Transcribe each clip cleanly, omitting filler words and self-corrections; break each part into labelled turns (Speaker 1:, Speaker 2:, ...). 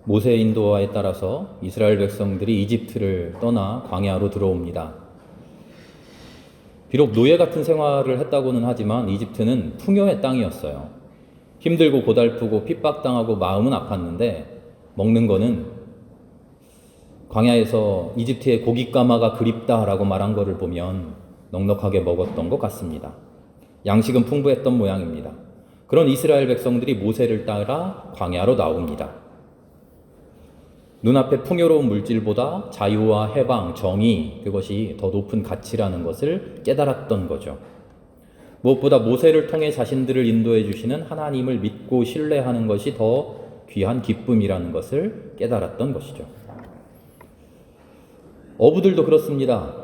Speaker 1: 모세의 인도하에 따라서 이스라엘 백성들이 이집트를 떠나 광야로 들어옵니다. 비록 노예 같은 생활을 했다고는 하지만 이집트는 풍요의 땅이었어요. 힘들고 고달프고 핍박당하고 마음은 아팠는데 먹는 거는 광야에서 이집트의 고깃가마가 그립다라고 말한 거를 보면 넉넉하게 먹었던 것 같습니다. 양식은 풍부했던 모양입니다. 그런 이스라엘 백성들이 모세를 따라 광야로 나옵니다. 눈앞에 풍요로운 물질보다 자유와 해방, 정의, 그것이 더 높은 가치라는 것을 깨달았던 거죠. 무엇보다 모세를 통해 자신들을 인도해 주시는 하나님을 믿고 신뢰하는 것이 더 귀한 기쁨이라는 것을 깨달았던 것이죠. 어부들도 그렇습니다.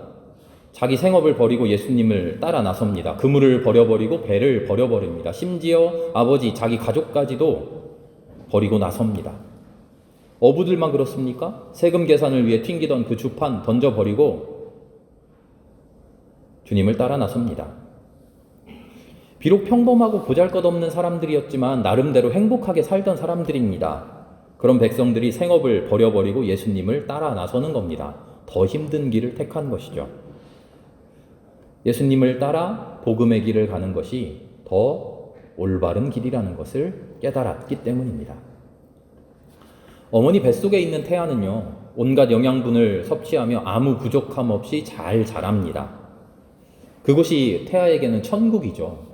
Speaker 1: 자기 생업을 버리고 예수님을 따라 나섭니다. 그물을 버려버리고 배를 버려버립니다. 심지어 아버지, 자기 가족까지도 버리고 나섭니다. 어부들만 그렇습니까? 세금 계산을 위해 튕기던 그 주판 던져버리고 주님을 따라 나섭니다. 비록 평범하고 보잘것없는 사람들이었지만 나름대로 행복하게 살던 사람들입니다. 그런 백성들이 생업을 버려버리고 예수님을 따라 나서는 겁니다. 더 힘든 길을 택한 것이죠. 예수님을 따라 복음의 길을 가는 것이 더 올바른 길이라는 것을 깨달았기 때문입니다. 어머니 뱃속에 있는 태아는요, 온갖 영양분을 섭취하며 아무 부족함 없이 잘 자랍니다. 그곳이 태아에게는 천국이죠.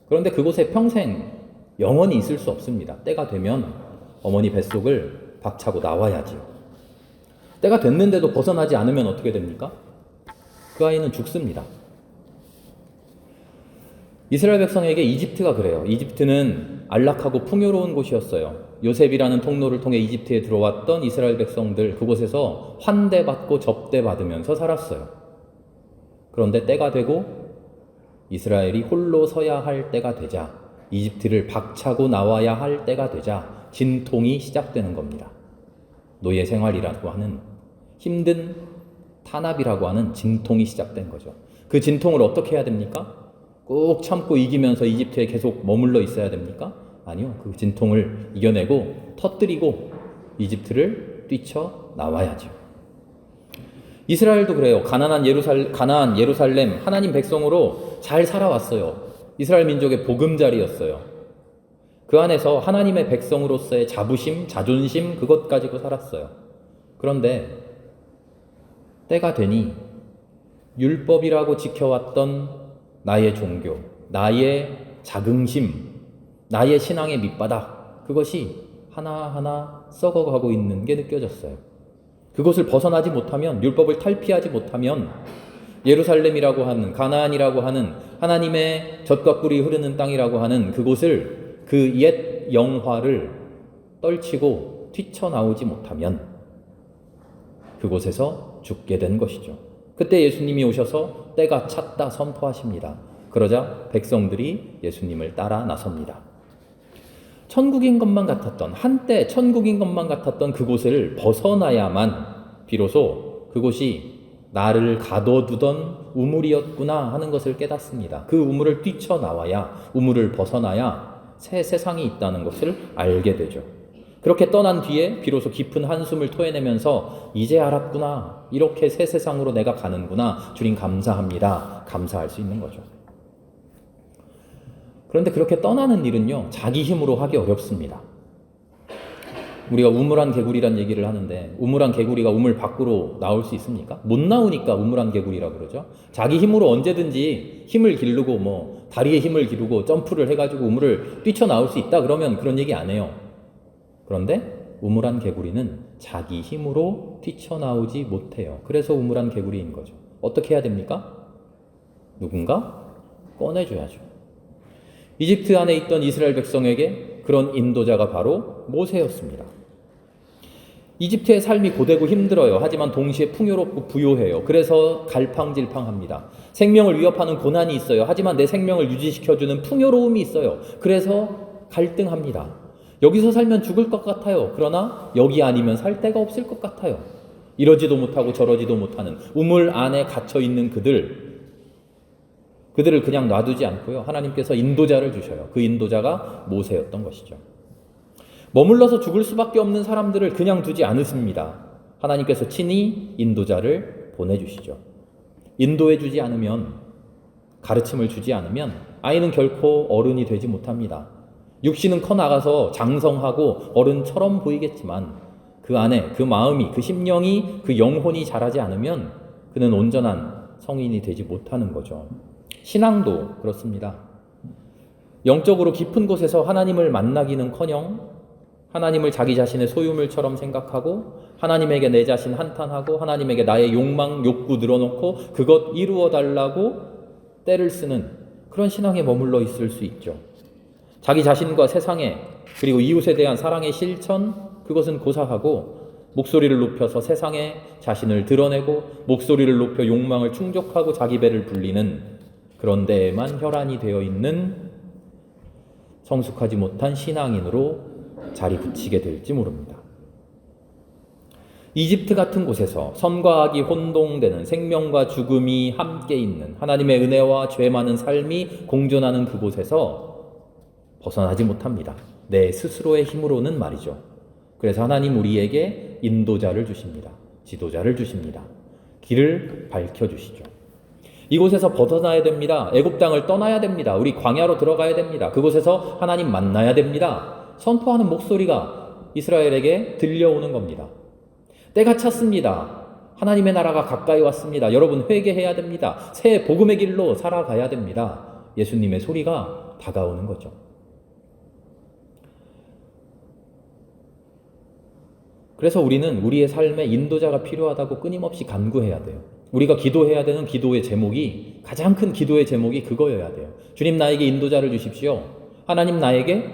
Speaker 1: 그런데 그곳에 평생 영원히 있을 수 없습니다. 때가 되면 어머니 뱃속을 박차고 나와야지요. 때가 됐는데도 벗어나지 않으면 어떻게 됩니까? 그 아이는 죽습니다. 이스라엘 백성에게 이집트가 그래요. 이집트는 안락하고 풍요로운 곳이었어요. 요셉이라는 통로를 통해 이집트에 들어왔던 이스라엘 백성들, 그곳에서 환대받고 접대받으면서 살았어요. 그런데 때가 되고 이스라엘이 홀로 서야 할 때가 되자, 이집트를 박차고 나와야 할 때가 되자 진통이 시작되는 겁니다. 노예 생활이라고 하는 힘든 탄압이라고 하는 진통이 시작된 거죠. 그 진통을 어떻게 해야 됩니까? 꾹 참고 이기면서 이집트에 계속 머물러 있어야 됩니까? 아니요. 그 진통을 이겨내고 터뜨리고 이집트를 뛰쳐나와야죠. 이스라엘도 그래요. 가나안 예루살렘 하나님 백성으로 잘 살아왔어요. 이스라엘 민족의 보금자리였어요. 그 안에서 하나님의 백성으로서의 자부심, 자존심, 그것 가지고 살았어요. 그런데 때가 되니 율법이라고 지켜왔던 나의 종교, 나의 자긍심, 나의 신앙의 밑바닥, 그것이 하나하나 썩어가고 있는 게 느껴졌어요. 그것을 벗어나지 못하면, 율법을 탈피하지 못하면 예루살렘이라고 하는, 가나안이라고 하는 하나님의 젖과 꿀이 흐르는 땅이라고 하는 그곳을, 그 옛 영화를 떨치고 뛰쳐나오지 못하면 그곳에서 죽게 된 것이죠. 그때 예수님이 오셔서 때가 찼다 선포하십니다. 그러자 백성들이 예수님을 따라 나섭니다. 천국인 것만 같았던, 한때 천국인 것만 같았던 그곳을 벗어나야만 비로소 그곳이 나를 가둬두던 우물이었구나 하는 것을 깨닫습니다. 그 우물을 뛰쳐나와야, 우물을 벗어나야 새 세상이 있다는 것을 알게 되죠. 그렇게 떠난 뒤에 비로소 깊은 한숨을 토해내면서 이제 알았구나, 이렇게 새 세상으로 내가 가는구나, 주님 감사합니다, 감사할 수 있는 거죠. 그런데 그렇게 떠나는 일은요, 자기 힘으로 하기 어렵습니다. 우리가 우물안 개구리란 얘기를 하는데, 우물안 개구리가 우물 밖으로 나올 수 있습니까? 못 나오니까 우물안 개구리라고 그러죠. 자기 힘으로 언제든지 힘을 기르고 다리에 힘을 기르고 점프를 해가지고 우물을 뛰쳐나올 수 있다 그러면 그런 얘기 안 해요. 그런데 우물안 개구리는 자기 힘으로 뛰쳐나오지 못해요. 그래서 우물안 개구리인 거죠. 어떻게 해야 됩니까? 누군가 꺼내줘야죠. 이집트 안에 있던 이스라엘 백성에게 그런 인도자가 바로 모세였습니다. 이집트의 삶이 고되고 힘들어요. 하지만 동시에 풍요롭고 부요해요. 그래서 갈팡질팡합니다. 생명을 위협하는 고난이 있어요. 하지만 내 생명을 유지시켜주는 풍요로움이 있어요. 그래서 갈등합니다. 여기서 살면 죽을 것 같아요. 그러나 여기 아니면 살 데가 없을 것 같아요. 이러지도 못하고 저러지도 못하는 우물 안에 갇혀있는 그들을 그냥 놔두지 않고요, 하나님께서 인도자를 주셔요. 그 인도자가 모세였던 것이죠. 머물러서 죽을 수밖에 없는 사람들을 그냥 두지 않으십니다. 하나님께서 친히 인도자를 보내주시죠. 인도해 주지 않으면, 가르침을 주지 않으면 아이는 결코 어른이 되지 못합니다. 육신은 커나가서 장성하고 어른처럼 보이겠지만 그 안에 그 마음이, 그 심령이, 그 영혼이 자라지 않으면 그는 온전한 성인이 되지 못하는 거죠. 신앙도 그렇습니다. 영적으로 깊은 곳에서 하나님을 만나기는커녕 하나님을 자기 자신의 소유물처럼 생각하고 하나님에게 내 자신 한탄하고 하나님에게 나의 욕망, 욕구 늘어놓고 그것 이루어 달라고 때를 쓰는 그런 신앙에 머물러 있을 수 있죠. 자기 자신과 세상에 그리고 이웃에 대한 사랑의 실천, 그것은 고사하고 목소리를 높여서 세상에 자신을 드러내고 목소리를 높여 욕망을 충족하고 자기 배를 불리는 그런 데에만 혈안이 되어 있는 성숙하지 못한 신앙인으로 자리 붙이게 될지 모릅니다. 이집트 같은 곳에서 선과 악이 혼동되는, 생명과 죽음이 함께 있는, 하나님의 은혜와 죄 많은 삶이 공존하는 그곳에서 벗어나지 못합니다. 내 스스로의 힘으로는 말이죠. 그래서 하나님 우리에게 인도자를 주십니다. 지도자를 주십니다. 길을 밝혀주시죠. 이곳에서 벗어나야 됩니다. 애굽 땅을 떠나야 됩니다. 우리 광야로 들어가야 됩니다. 그곳에서 하나님 만나야 됩니다. 선포하는 목소리가 이스라엘에게 들려오는 겁니다. 때가 찼습니다. 하나님의 나라가 가까이 왔습니다. 여러분 회개해야 됩니다. 새 복음의 길로 살아가야 됩니다. 예수님의 소리가 다가오는 거죠. 그래서 우리는 우리의 삶에 인도자가 필요하다고 끊임없이 간구해야 돼요. 우리가 기도해야 되는 기도의 제목이, 가장 큰 기도의 제목이 그거여야 돼요. 주님 나에게 인도자를 주십시오. 하나님 나에게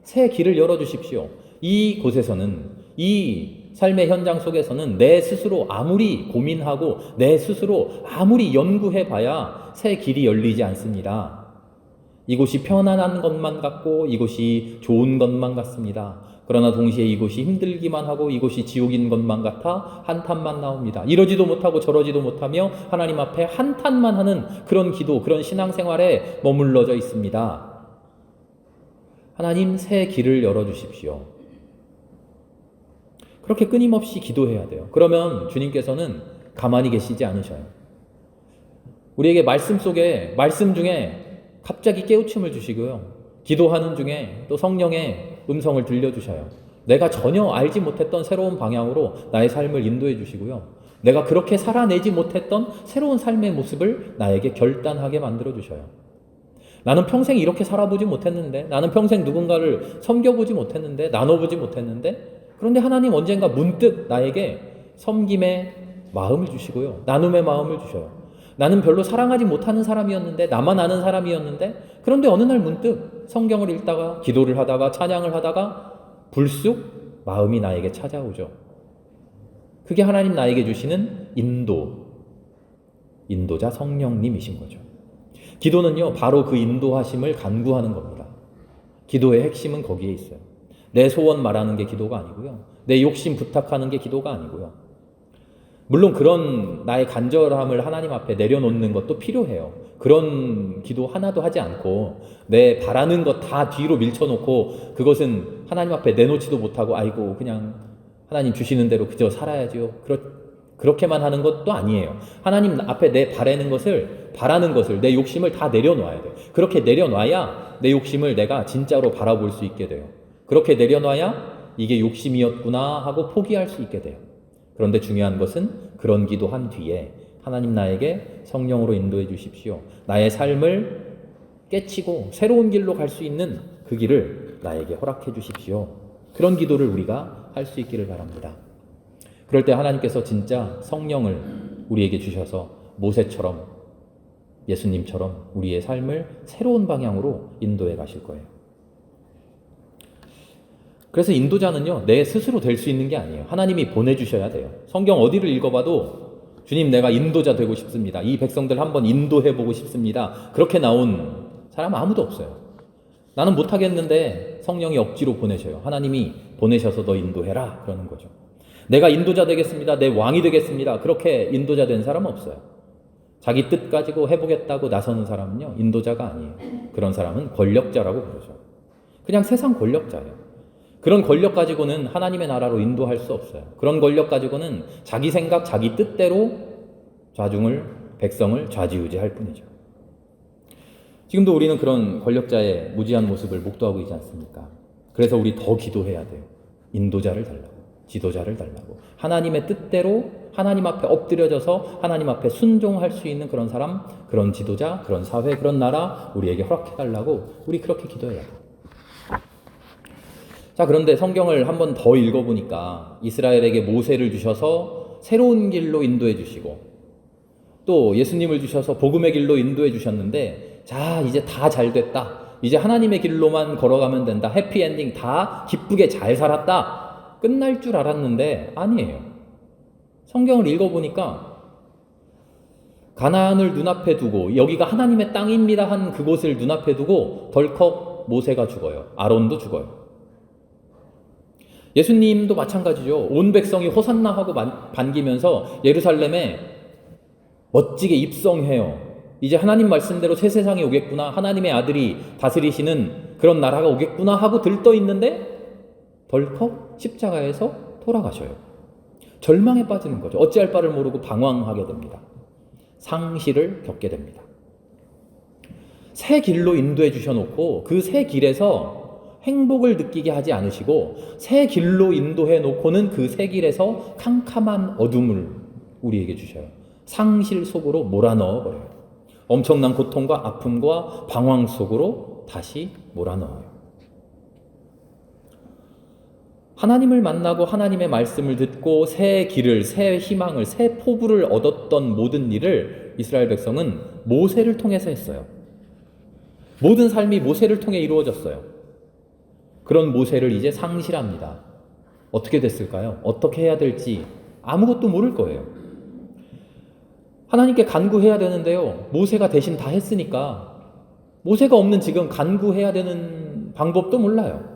Speaker 1: 새 길을 열어주십시오. 이 곳에서는, 이 삶의 현장 속에서는 내 스스로 아무리 고민하고 내 스스로 아무리 연구해봐야 새 길이 열리지 않습니다. 이곳이 편안한 것만 같고 이곳이 좋은 것만 같습니다. 그러나 동시에 이곳이 힘들기만 하고 이곳이 지옥인 것만 같아 한탄만 나옵니다. 이러지도 못하고 저러지도 못하며 하나님 앞에 한탄만 하는 그런 기도, 그런 신앙생활에 머물러져 있습니다. 하나님 새 길을 열어주십시오. 그렇게 끊임없이 기도해야 돼요. 그러면 주님께서는 가만히 계시지 않으셔요. 우리에게 말씀 속에, 말씀 중에 갑자기 깨우침을 주시고요. 기도하는 중에 또 성령의 음성을 들려주셔요. 내가 전혀 알지 못했던 새로운 방향으로 나의 삶을 인도해 주시고요. 내가 그렇게 살아내지 못했던 새로운 삶의 모습을 나에게 결단하게 만들어 주셔요. 나는 평생 이렇게 살아보지 못했는데, 나는 평생 누군가를 섬겨보지 못했는데, 나눠보지 못했는데, 그런데 하나님 언젠가 문득 나에게 섬김의 마음을 주시고요. 나눔의 마음을 주셔요. 나는 별로 사랑하지 못하는 사람이었는데, 나만 아는 사람이었는데, 그런데 어느 날 문득 성경을 읽다가, 기도를 하다가, 찬양을 하다가 불쑥 마음이 나에게 찾아오죠. 그게 하나님 나에게 주시는 인도자 성령님이신 거죠. 기도는요, 바로 그 인도하심을 간구하는 겁니다. 기도의 핵심은 거기에 있어요. 내 소원 말하는 게 기도가 아니고요. 내 욕심 부탁하는 게 기도가 아니고요. 물론 그런 나의 간절함을 하나님 앞에 내려놓는 것도 필요해요. 그런 기도 하나도 하지 않고 내 바라는 것 다 뒤로 밀쳐놓고 그것은 하나님 앞에 내놓지도 못하고 아이고 그냥 하나님 주시는 대로 그저 살아야지요. 그렇게만 하는 것도 아니에요. 하나님 앞에 내 바라는 것을, 내 욕심을 다 내려놔야 돼요. 그렇게 내려놔야 내 욕심을 내가 진짜로 바라볼 수 있게 돼요. 그렇게 내려놔야 이게 욕심이었구나 하고 포기할 수 있게 돼요. 그런데 중요한 것은 그런 기도한 뒤에 하나님 나에게 성령으로 인도해 주십시오. 나의 삶을 깨치고 새로운 길로 갈 수 있는 그 길을 나에게 허락해 주십시오. 그런 기도를 우리가 할 수 있기를 바랍니다. 그럴 때 하나님께서 진짜 성령을 우리에게 주셔서 모세처럼, 예수님처럼 우리의 삶을 새로운 방향으로 인도해 가실 거예요. 그래서 인도자는요, 내 스스로 될 수 있는 게 아니에요. 하나님이 보내주셔야 돼요. 성경 어디를 읽어봐도 주님 내가 인도자 되고 싶습니다. 이 백성들 한번 인도해보고 싶습니다. 그렇게 나온 사람 아무도 없어요. 나는 못하겠는데 성령이 억지로 보내셔요. 하나님이 보내셔서 너 인도해라 그러는 거죠. 내가 인도자 되겠습니다. 내 왕이 되겠습니다. 그렇게 인도자 된 사람은 없어요. 자기 뜻 가지고 해보겠다고 나서는 사람은요, 인도자가 아니에요. 그런 사람은 권력자라고 부르죠. 그냥 세상 권력자예요. 그런 권력 가지고는 하나님의 나라로 인도할 수 없어요. 그런 권력 가지고는 자기 생각, 자기 뜻대로 백성을 좌지우지할 뿐이죠. 지금도 우리는 그런 권력자의 무지한 모습을 목도하고 있지 않습니까? 그래서 우리 더 기도해야 돼요. 인도자를 달라고, 지도자를 달라고. 하나님의 뜻대로 하나님 앞에 엎드려져서 하나님 앞에 순종할 수 있는 그런 사람, 그런 지도자, 그런 사회, 그런 나라 우리에게 허락해달라고 우리 그렇게 기도해야 돼요. 자, 그런데 성경을 한 번 더 읽어보니까 이스라엘에게 모세를 주셔서 새로운 길로 인도해 주시고 또 예수님을 주셔서 복음의 길로 인도해 주셨는데, 자, 이제 다 잘 됐다. 이제 하나님의 길로만 걸어가면 된다. 해피엔딩, 다 기쁘게 잘 살았다. 끝날 줄 알았는데 아니에요. 성경을 읽어보니까 가나안을 눈앞에 두고 여기가 하나님의 땅입니다 한 그곳을 눈앞에 두고 덜컥 모세가 죽어요. 아론도 죽어요. 예수님도 마찬가지죠. 온 백성이 호산나 하고 반기면서 예루살렘에 멋지게 입성해요. 이제 하나님 말씀대로 새 세상이 오겠구나, 하나님의 아들이 다스리시는 그런 나라가 오겠구나 하고 들떠 있는데 덜컥 십자가에서 돌아가셔요. 절망에 빠지는 거죠. 어찌할 바를 모르고 방황하게 됩니다. 상실을 겪게 됩니다. 새 길로 인도해 주셔놓고 그 새 길에서 행복을 느끼게 하지 않으시고 새 길로 인도해 놓고는 그 새 길에서 캄캄한 어둠을 우리에게 주셔요. 상실 속으로 몰아넣어 버려요. 엄청난 고통과 아픔과 방황 속으로 다시 몰아넣어요. 하나님을 만나고 하나님의 말씀을 듣고 새 길을, 새 희망을, 새 포부를 얻었던 모든 일을 이스라엘 백성은 모세를 통해서 했어요. 모든 삶이 모세를 통해 이루어졌어요. 그런 모세를 이제 상실합니다. 어떻게 됐을까요? 어떻게 해야 될지 아무것도 모를 거예요. 하나님께 간구해야 되는데요, 모세가 대신 다 했으니까 모세가 없는 지금 간구해야 되는 방법도 몰라요.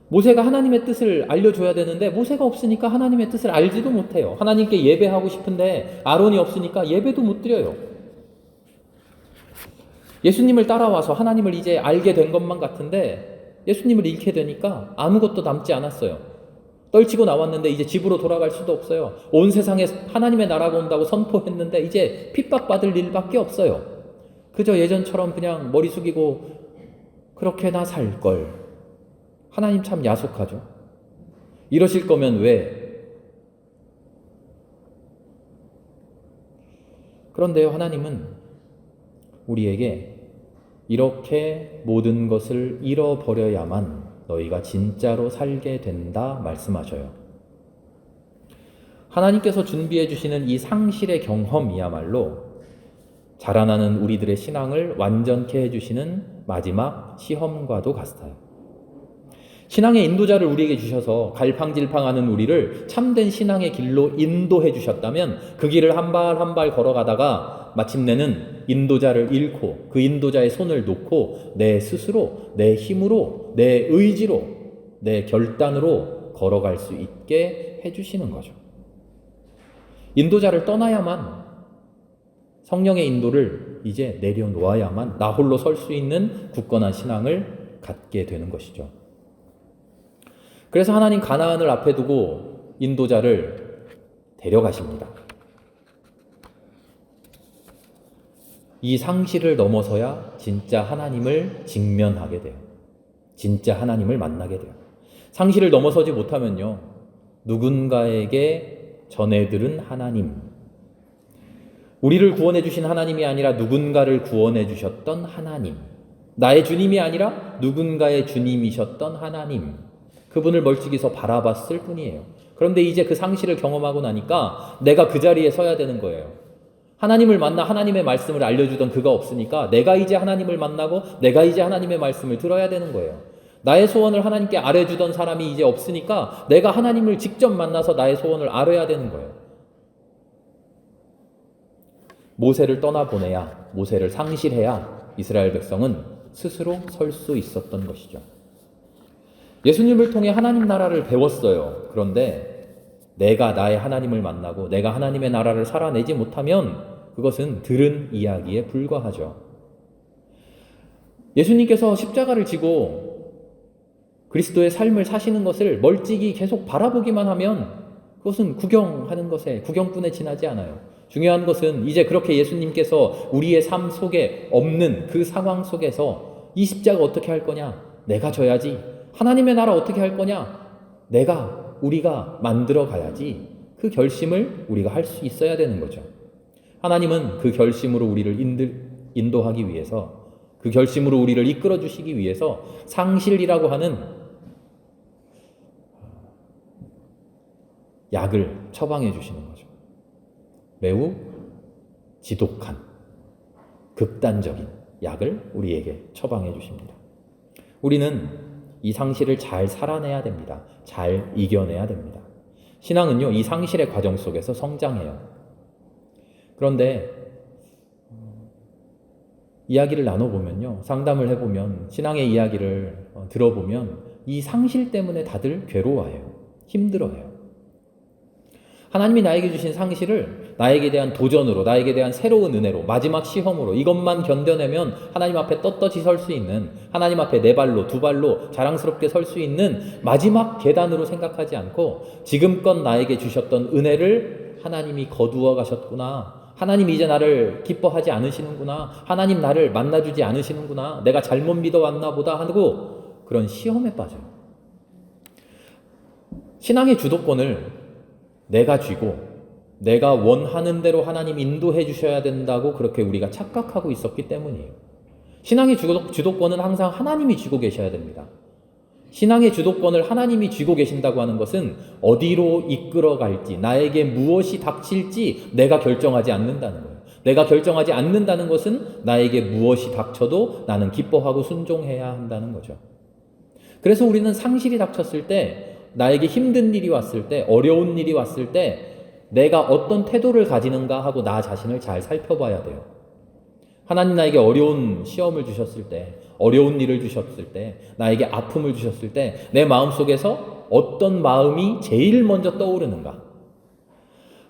Speaker 1: 모세가 하나님의 뜻을 알려줘야 되는데 모세가 없으니까 하나님의 뜻을 알지도 못해요. 하나님께 예배하고 싶은데 아론이 없으니까 예배도 못 드려요. 예수님을 따라와서 하나님을 이제 알게 된 것만 같은데 예수님을 잃게 되니까 아무것도 남지 않았어요. 떨치고 나왔는데 이제 집으로 돌아갈 수도 없어요. 온 세상에 하나님의 나라가 온다고 선포했는데 이제 핍박받을 일밖에 없어요. 그저 예전처럼 그냥 머리 숙이고 그렇게나 살걸. 하나님 참 야속하죠. 이러실 거면 왜? 그런데요, 하나님은 우리에게 이렇게 모든 것을 잃어버려야만 너희가 진짜로 살게 된다 말씀하셔요. 하나님께서 준비해 주시는 이 상실의 경험이야말로 자라나는 우리들의 신앙을 완전케 해주시는 마지막 시험과도 같아요. 신앙의 인도자를 우리에게 주셔서 갈팡질팡하는 우리를 참된 신앙의 길로 인도해 주셨다면 그 길을 한 발 한 발 걸어가다가 마침내는 인도자를 잃고 그 인도자의 손을 놓고 내 스스로, 내 힘으로, 내 의지로, 내 결단으로 걸어갈 수 있게 해주시는 거죠. 인도자를 떠나야만, 성령의 인도를 이제 내려놓아야만 나 홀로 설 수 있는 굳건한 신앙을 갖게 되는 것이죠. 그래서 하나님 가나안을 앞에 두고 인도자를 데려가십니다. 이 상실을 넘어서야 진짜 하나님을 직면하게 돼요. 진짜 하나님을 만나게 돼요. 상실을 넘어서지 못하면요, 누군가에게 전해들은 하나님, 우리를 구원해 주신 하나님이 아니라 누군가를 구원해 주셨던 하나님, 나의 주님이 아니라 누군가의 주님이셨던 하나님, 그분을 멀찍이서 바라봤을 뿐이에요. 그런데 이제 그 상실을 경험하고 나니까 내가 그 자리에 서야 되는 거예요. 하나님을 만나 하나님의 말씀을 알려주던 그가 없으니까 내가 이제 하나님을 만나고 내가 이제 하나님의 말씀을 들어야 되는 거예요. 나의 소원을 하나님께 아뢰주던 사람이 이제 없으니까 내가 하나님을 직접 만나서 나의 소원을 아뢰야 되는 거예요. 모세를 떠나보내야, 모세를 상실해야 이스라엘 백성은 스스로 설 수 있었던 것이죠. 예수님을 통해 하나님 나라를 배웠어요. 그런데 내가 나의 하나님을 만나고 내가 하나님의 나라를 살아내지 못하면 그것은 들은 이야기에 불과하죠. 예수님께서 십자가를 지고 그리스도의 삶을 사시는 것을 멀찍이 계속 바라보기만 하면 그것은 구경하는 것에, 구경뿐에 지나지 않아요. 중요한 것은 이제 그렇게 예수님께서 우리의 삶 속에 없는 그 상황 속에서 이 십자가 어떻게 할 거냐? 내가 져야지. 하나님의 나라 어떻게 할 거냐? 우리가 만들어 가야지. 그 결심을 우리가 할 수 있어야 되는 거죠. 하나님은 그 결심으로 우리를 인도하기 위해서, 그 결심으로 우리를 이끌어 주시기 위해서 상실이라고 하는 약을 처방해 주시는 거죠. 매우 지독한, 극단적인 약을 우리에게 처방해 주십니다. 우리는 이 상실을 잘 살아내야 됩니다. 잘 이겨내야 됩니다. 신앙은요, 이 상실의 과정 속에서 성장해요. 그런데 이야기를 나눠보면요, 상담을 해보면, 신앙의 이야기를 들어보면 이 상실 때문에 다들 괴로워해요. 힘들어해요. 하나님이 나에게 주신 상실을 나에게 대한 도전으로, 나에게 대한 새로운 은혜로, 마지막 시험으로 이것만 견뎌내면 하나님 앞에 떳떳이 설 수 있는, 하나님 앞에 네 발로, 두 발로 자랑스럽게 설 수 있는 마지막 계단으로 생각하지 않고 지금껏 나에게 주셨던 은혜를 하나님이 거두어 가셨구나, 하나님이 이제 나를 기뻐하지 않으시는구나, 하나님 나를 만나주지 않으시는구나, 내가 잘못 믿어왔나 보다 하고 그런 시험에 빠져요. 신앙의 주도권을 내가 쥐고 내가 원하는 대로 하나님 인도해 주셔야 된다고 그렇게 우리가 착각하고 있었기 때문이에요. 신앙의 주도권은 항상 하나님이 쥐고 계셔야 됩니다. 신앙의 주도권을 하나님이 쥐고 계신다고 하는 것은 어디로 이끌어 갈지, 나에게 무엇이 닥칠지 내가 결정하지 않는다는 거예요. 내가 결정하지 않는다는 것은 나에게 무엇이 닥쳐도 나는 기뻐하고 순종해야 한다는 거죠. 그래서 우리는 상실이 닥쳤을 때, 나에게 힘든 일이 왔을 때, 어려운 일이 왔을 때 내가 어떤 태도를 가지는가 하고 나 자신을 잘 살펴봐야 돼요. 하나님 나에게 어려운 시험을 주셨을 때, 어려운 일을 주셨을 때, 나에게 아픔을 주셨을 때 내 마음속에서 어떤 마음이 제일 먼저 떠오르는가?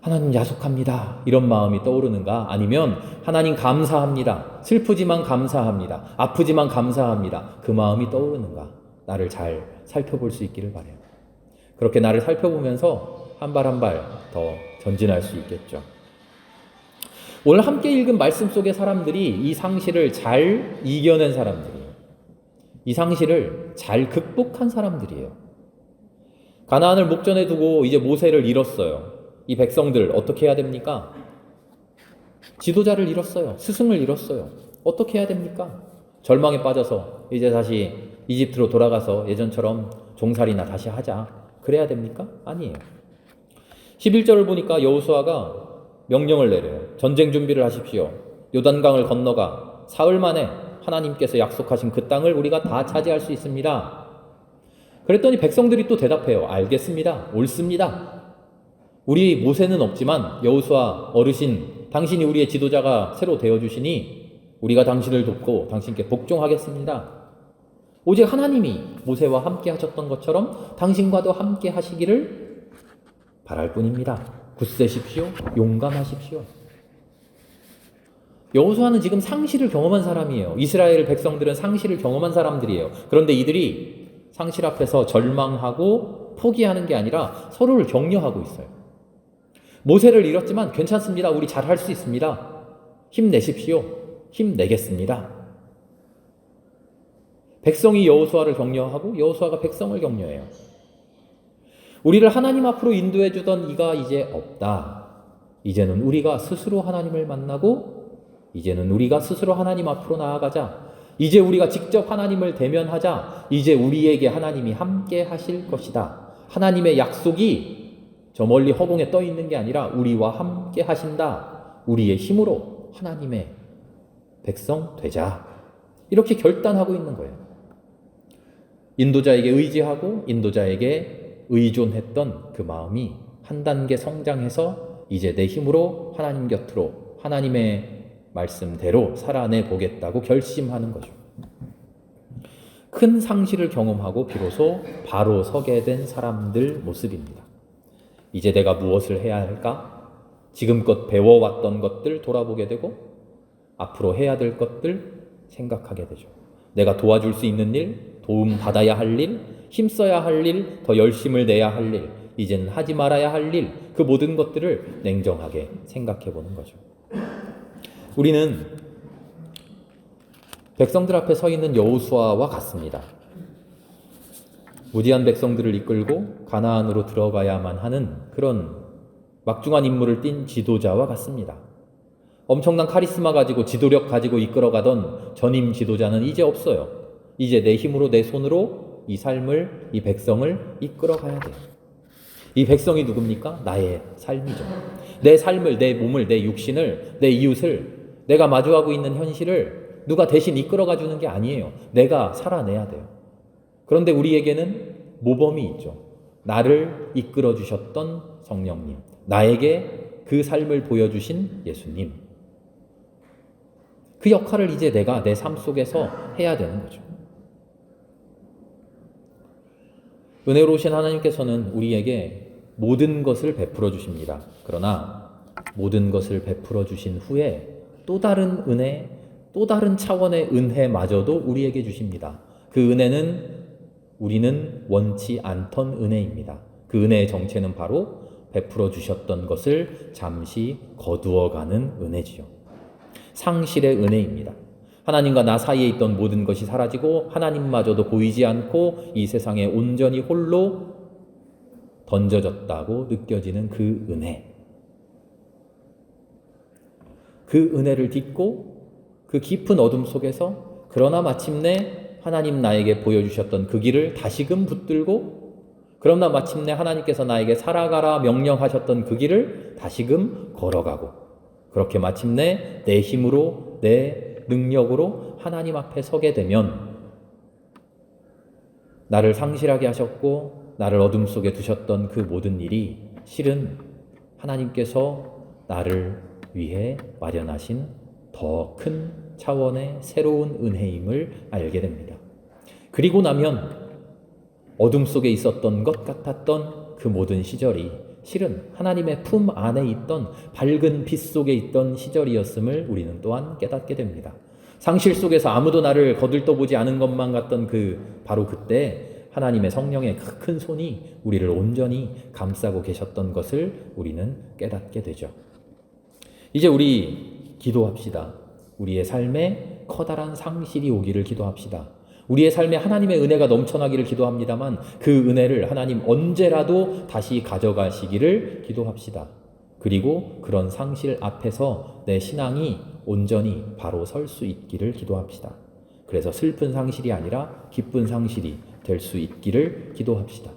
Speaker 1: 하나님 야속합니다, 이런 마음이 떠오르는가? 아니면 하나님 감사합니다, 슬프지만 감사합니다, 아프지만 감사합니다, 그 마음이 떠오르는가? 나를 잘 살펴볼 수 있기를 바라요. 그렇게 나를 살펴보면서 한 발 한 발 더 전진할 수 있겠죠. 오늘 함께 읽은 말씀 속의 사람들이 이 상실을 잘 이겨낸 사람들이에요. 이 상실을 잘 극복한 사람들이에요. 가나안을 목전에 두고 이제 모세를 잃었어요. 이 백성들 어떻게 해야 됩니까? 지도자를 잃었어요. 스승을 잃었어요. 어떻게 해야 됩니까? 절망에 빠져서 이제 다시 이집트로 돌아가서 예전처럼 종살이나 다시 하자, 그래야 됩니까? 아니에요. 11절을 보니까 여호수아가 명령을 내려요. 전쟁 준비를 하십시오. 요단강을 건너가 사흘 만에 하나님께서 약속하신 그 땅을 우리가 다 차지할 수 있습니다. 그랬더니 백성들이 또 대답해요. 알겠습니다. 옳습니다. 우리 모세는 없지만 여호수아 어르신, 당신이 우리의 지도자가 새로 되어주시니 우리가 당신을 돕고 당신께 복종하겠습니다. 오직 하나님이 모세와 함께 하셨던 것처럼 당신과도 함께 하시기를 바랄 뿐입니다. 굳세십시오. 용감하십시오. 여호수아는 지금 상실을 경험한 사람이에요. 이스라엘 백성들은 상실을 경험한 사람들이에요. 그런데 이들이 상실 앞에서 절망하고 포기하는 게 아니라 서로를 격려하고 있어요. 모세를 잃었지만 괜찮습니다. 우리 잘할 수 있습니다. 힘내십시오. 힘내겠습니다. 백성이 여호수아를 격려하고 여호수아가 백성을 격려해요. 우리를 하나님 앞으로 인도해 주던 이가 이제 없다. 이제는 우리가 스스로 하나님을 만나고, 이제는 우리가 스스로 하나님 앞으로 나아가자. 이제 우리가 직접 하나님을 대면하자. 이제 우리에게 하나님이 함께 하실 것이다. 하나님의 약속이 저 멀리 허공에 떠 있는 게 아니라 우리와 함께 하신다. 우리의 힘으로 하나님의 백성 되자. 이렇게 결단하고 있는 거예요. 인도자에게 의지하고 인도자에게 의존했던 그 마음이 한 단계 성장해서 이제 내 힘으로 하나님 곁으로, 하나님의 말씀대로 살아내 보겠다고 결심하는 거죠. 큰 상실을 경험하고 비로소 바로 서게 된 사람들 모습입니다. 이제 내가 무엇을 해야 할까? 지금껏 배워왔던 것들 돌아보게 되고 앞으로 해야 될 것들 생각하게 되죠. 내가 도와줄 수 있는 일, 도움 받아야 할 일, 힘써야 할 일, 더 열심을 내야 할 일, 이제는 하지 말아야 할 일, 그 모든 것들을 냉정하게 생각해 보는 거죠. 우리는 백성들 앞에 서 있는 여호수아와 같습니다. 무지한 백성들을 이끌고 가나안으로 들어가야만 하는 그런 막중한 임무를 띈 지도자와 같습니다. 엄청난 카리스마 가지고 지도력 가지고 이끌어가던 전임 지도자는 이제 없어요. 이제 내 힘으로 내 손으로 이 삶을, 이 백성을 이끌어가야 돼요. 이 백성이 누굽니까? 나의 삶이죠. 내 삶을, 내 몸을, 내 육신을, 내 이웃을, 내가 마주하고 있는 현실을 누가 대신 이끌어가 주는 게 아니에요. 내가 살아내야 돼요. 그런데 우리에게는 모범이 있죠. 나를 이끌어 주셨던 성령님, 나에게 그 삶을 보여주신 예수님. 그 역할을 이제 내가 내 삶 속에서 해야 되는 거죠. 은혜로우신 하나님께서는 우리에게 모든 것을 베풀어 주십니다. 그러나 모든 것을 베풀어 주신 후에 또 다른 은혜, 또 다른 차원의 은혜마저도 우리에게 주십니다. 그 은혜는 우리는 원치 않던 은혜입니다. 그 은혜의 정체는 바로 베풀어 주셨던 것을 잠시 거두어가는 은혜지요. 상실의 은혜입니다. 하나님과 나 사이에 있던 모든 것이 사라지고 하나님마저도 보이지 않고 이 세상에 온전히 홀로 던져졌다고 느껴지는 그 은혜. 그 은혜를 딛고 그 깊은 어둠 속에서 그러나 마침내 하나님 나에게 보여주셨던 그 길을 다시금 붙들고 그러나 마침내 하나님께서 나에게 살아가라 명령하셨던 그 길을 다시금 걸어가고 그렇게 마침내 내 힘으로 내 능력으로 하나님 앞에 서게 되면 나를 상실하게 하셨고 나를 어둠 속에 두셨던 그 모든 일이 실은 하나님께서 나를 위해 마련하신 더 큰 차원의 새로운 은혜임을 알게 됩니다. 그리고 나면 어둠 속에 있었던 것 같았던 그 모든 시절이 실은 하나님의 품 안에 있던 밝은 빛 속에 있던 시절이었음을 우리는 또한 깨닫게 됩니다. 상실 속에서 아무도 나를 거들떠보지 않은 것만 같던 바로 그때 하나님의 성령의 큰 손이 우리를 온전히 감싸고 계셨던 것을 우리는 깨닫게 되죠. 이제 우리 기도합시다. 우리의 삶에 커다란 상실이 오기를 기도합시다. 우리의 삶에 하나님의 은혜가 넘쳐나기를 기도합니다만 그 은혜를 하나님 언제라도 다시 가져가시기를 기도합시다. 그리고 그런 상실 앞에서 내 신앙이 온전히 바로 설 수 있기를 기도합시다. 그래서 슬픈 상실이 아니라 기쁜 상실이 될 수 있기를 기도합시다.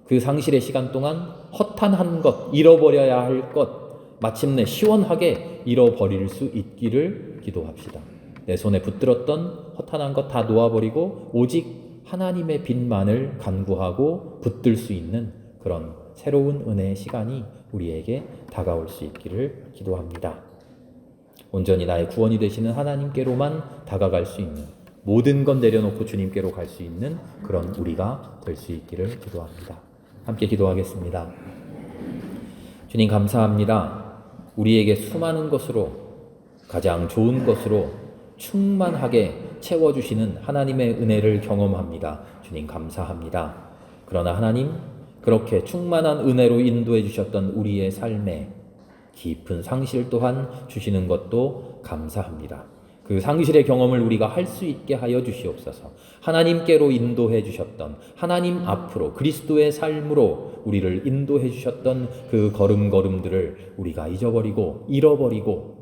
Speaker 1: 그 상실의 시간 동안 허탄한 것, 잃어버려야 할 것, 마침내 시원하게 잃어버릴 수 있기를 기도합시다. 내 손에 붙들었던 허탄한 것 다 놓아버리고 오직 하나님의 빛만을 간구하고 붙들 수 있는 그런 새로운 은혜의 시간이 우리에게 다가올 수 있기를 기도합니다. 온전히 나의 구원이 되시는 하나님께로만 다가갈 수 있는 모든 건 내려놓고 주님께로 갈 수 있는 그런 우리가 될 수 있기를 기도합니다. 함께 기도하겠습니다. 주님 감사합니다. 우리에게 수많은 것으로 가장 좋은 것으로 충만하게 채워주시는 하나님의 은혜를 경험합니다. 주님 감사합니다. 그러나 하나님 그렇게 충만한 은혜로 인도해 주셨던 우리의 삶에 깊은 상실 또한 주시는 것도 감사합니다. 그 상실의 경험을 우리가 할 수 있게 하여 주시옵소서. 하나님께로 인도해 주셨던 하나님 앞으로 그리스도의 삶으로 우리를 인도해 주셨던 그 걸음걸음들을 우리가 잊어버리고 잃어버리고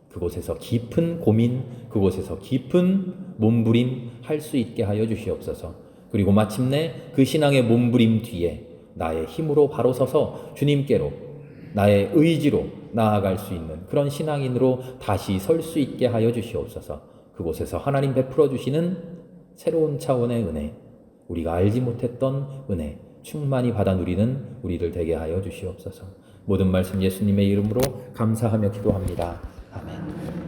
Speaker 1: 그곳에서 깊은 고민, 그곳에서 깊은 몸부림 할 수 있게 하여 주시옵소서. 그리고 마침내 그 신앙의 몸부림 뒤에 나의 힘으로 바로 서서 주님께로 나의 의지로 나아갈 수 있는 그런 신앙인으로 다시 설 수 있게 하여 주시옵소서. 그곳에서 하나님 베풀어 주시는 새로운 차원의 은혜, 우리가 알지 못했던 은혜 충만히 받아 누리는 우리들 되게 하여 주시옵소서. 모든 말씀 예수님의 이름으로 감사하며 기도합니다. 아멘.